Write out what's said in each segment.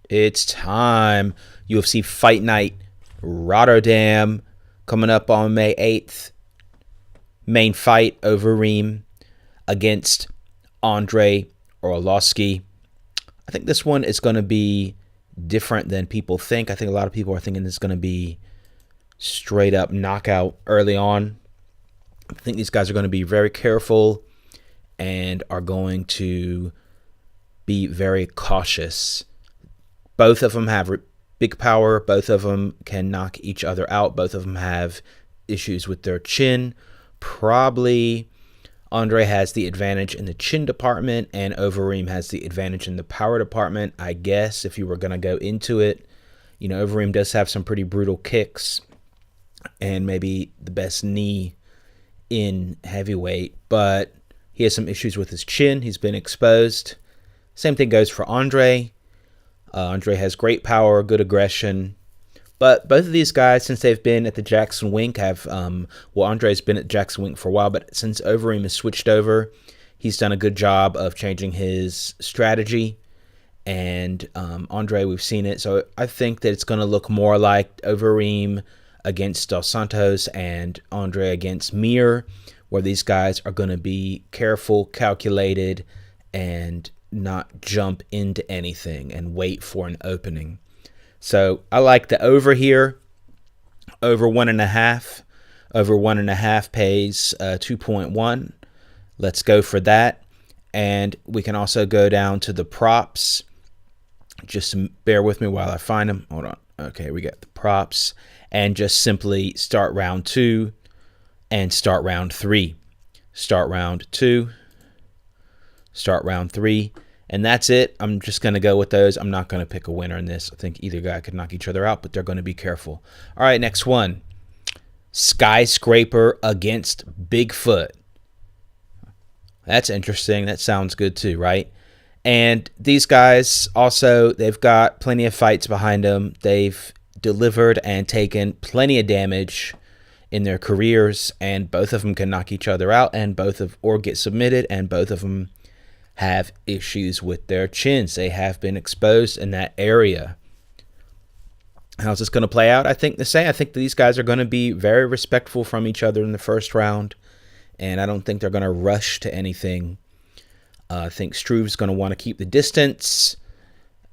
It's time. UFC Fight Night, Rotterdam, coming up on May 8th. Main fight, Overeem against Andre Orlovsky. I think this one is going to be different than people think. I think a lot of people are thinking it's going to be straight up knockout early on. I think these guys are going to be very careful and are going to be very cautious. Both of them have big power. Both of them can knock each other out. Both of them have issues with their chin. Probably Andre has the advantage in the chin department and Overeem has the advantage in the power department. I guess if you were going to go into it, you know, Overeem does have some pretty brutal kicks and maybe the best knee in heavyweight, but he has some issues with his chin. He's been exposed. Same thing goes for Andre. Andre has great power, good aggression. But both of these guys, since they've been at the Jackson Wink, have, Andre's been at Jackson Wink for a while, but since Overeem has switched over, he's done a good job of changing his strategy. And Andre, we've seen it. So I think that it's going to look more like Overeem against Dos Santos and Andre against Mir, where these guys are going to be careful, calculated, and not jump into anything and wait for an opening. So I like the over here, over 1.5. Over 1.5 pays 2.1. Let's go for that. And we can also go down to the props. Just bear with me while I find them. Hold on. Okay, we got the props. And just simply start round 2 and start round 3. Start round 2. Start round 3. And that's it. I'm just going to go with those. I'm not going to pick a winner in this. I think either guy could knock each other out, but they're going to be careful. All right, next one. Skyscraper against Bigfoot. That's interesting. That sounds good too, right? And these guys also, they've got plenty of fights behind them. They've delivered and taken plenty of damage in their careers, and both of them can knock each other out, and or get submitted, and both of them have issues with their chins. They have been exposed in that area. How's this going to play out? I think the same. I think these guys are going to be very respectful from each other in the first round, and I don't think they're going to rush to anything. I think Struve's going to want to keep the distance,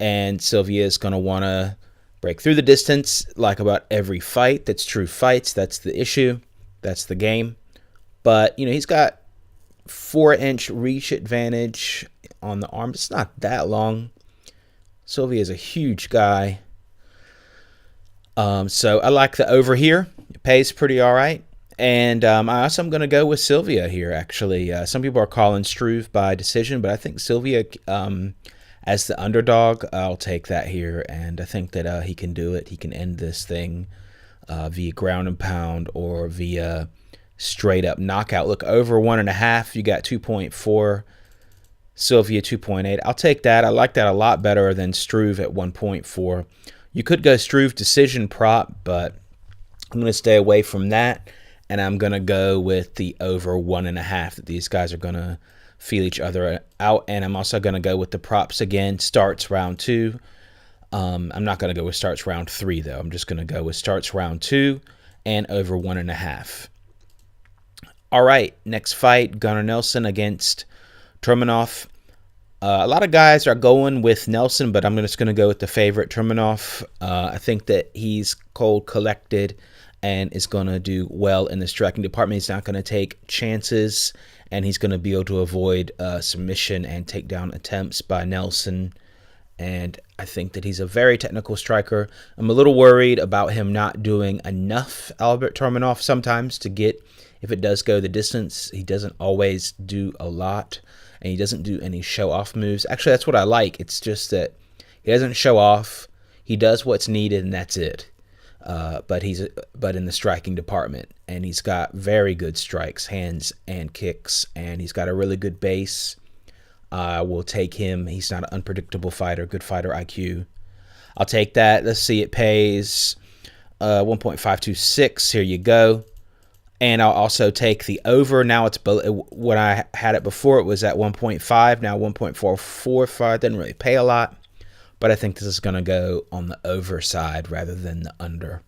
and Sylvia is going to want to break through the distance like about every fight. That's true fights. That's the issue. That's the game. But, you know, he's got 4-inch reach advantage on the arm. It's not that long. Sylvia is a huge guy. So I like the over here. It pays pretty all right. And I also am going to go with Sylvia here, actually. Some people are calling Struve by decision, but I think Sylvia, as the underdog, I'll take that here. And I think that he can do it. He can end this thing via ground and pound or via straight up knockout. Look, over 1.5, you got 2.4. Sylvia 2.8. I'll take that. I like that a lot better than Struve at 1.4. You could go Struve decision prop, but I'm going to stay away from that. And I'm going to go with the over 1.5, that these guys are going to feel each other out. And I'm also going to go with the props again. Starts round 2. I'm not going to go with starts round 3, though. I'm just going to go with starts round 2 and over 1.5. All right, next fight, Gunnar Nelson against Trimmingoff. A lot of guys are going with Nelson, but I'm just going to go with the favorite, Trimmingoff. I think that he's cold, collected, and is going to do well in the striking department. He's not going to take chances, and he's going to be able to avoid submission and takedown attempts by Nelson. And I think that he's a very technical striker. I'm a little worried about him not doing enough, Albert Trimmingoff, sometimes to get, if it does go the distance. He doesn't always do a lot, and he doesn't do any show-off moves. Actually, that's what I like. It's just that he doesn't show off. He does what's needed, and that's it. But in the striking department, and he's got very good strikes, hands and kicks, and he's got a really good base. We'll take him. He's not an unpredictable fighter, good fighter IQ. I'll take that. Let's see, it pays 1.526. Here you go. And I'll also take the over. Now it's when I had it before, it was at 1.5. Now 1.445. Didn't really pay a lot. but I think this is going to go on the over side rather than the under.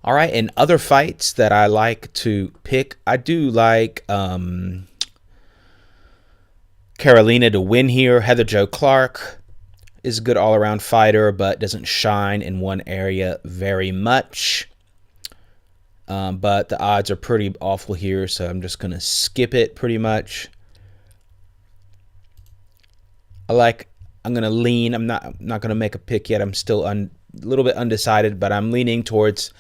All right, in other fights that I like to pick, I do like Carolina to win here. Heather Jo Clark is a good all-around fighter, but doesn't shine in one area very much. But the odds are pretty awful here, so I'm just going to skip it pretty much. I'm going to lean. I'm not going to make a pick yet. I'm still a little bit undecided, but I'm leaning towards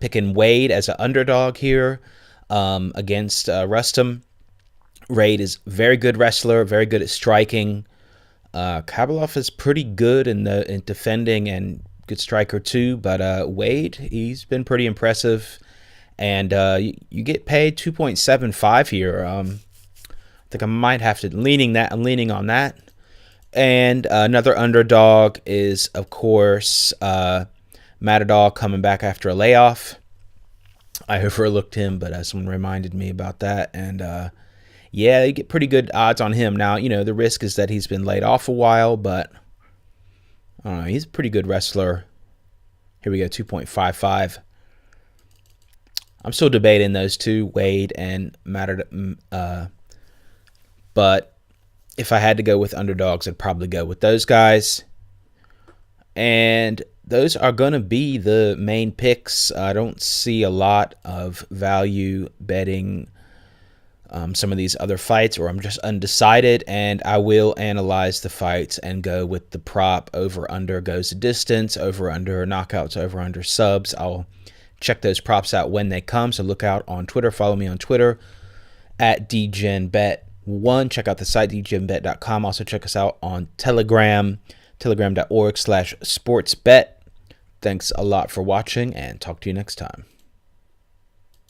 picking Wade as an underdog here against Rustam. Wade is very good wrestler, very good at striking. Kabalov is pretty good in defending and good striker too, but Wade, he's been pretty impressive, and you get paid 2.75 here. I think I might have to I'm leaning on that. And another underdog is, of course, Matador coming back after a layoff. I overlooked him, but someone reminded me about that, and yeah, you get pretty good odds on him. Now, the risk is that he's been laid off a while, but I don't know, he's a pretty good wrestler. Here we go, 2.55. I'm still debating those two, Wade and Matador, but if I had to go with underdogs, I'd probably go with those guys. And those are going to be the main picks. I don't see a lot of value betting some of these other fights, or I'm just undecided, and I will analyze the fights and go with the prop. Over under goes the distance, over under knockouts, over under subs. I'll check those props out when they come, so look out on Twitter. Follow me on Twitter at DGenBet1. Check out the site dgenbet.com. Also check us out on Telegram, telegram.org/sportsbet. Thanks a lot for watching, and talk to you next time.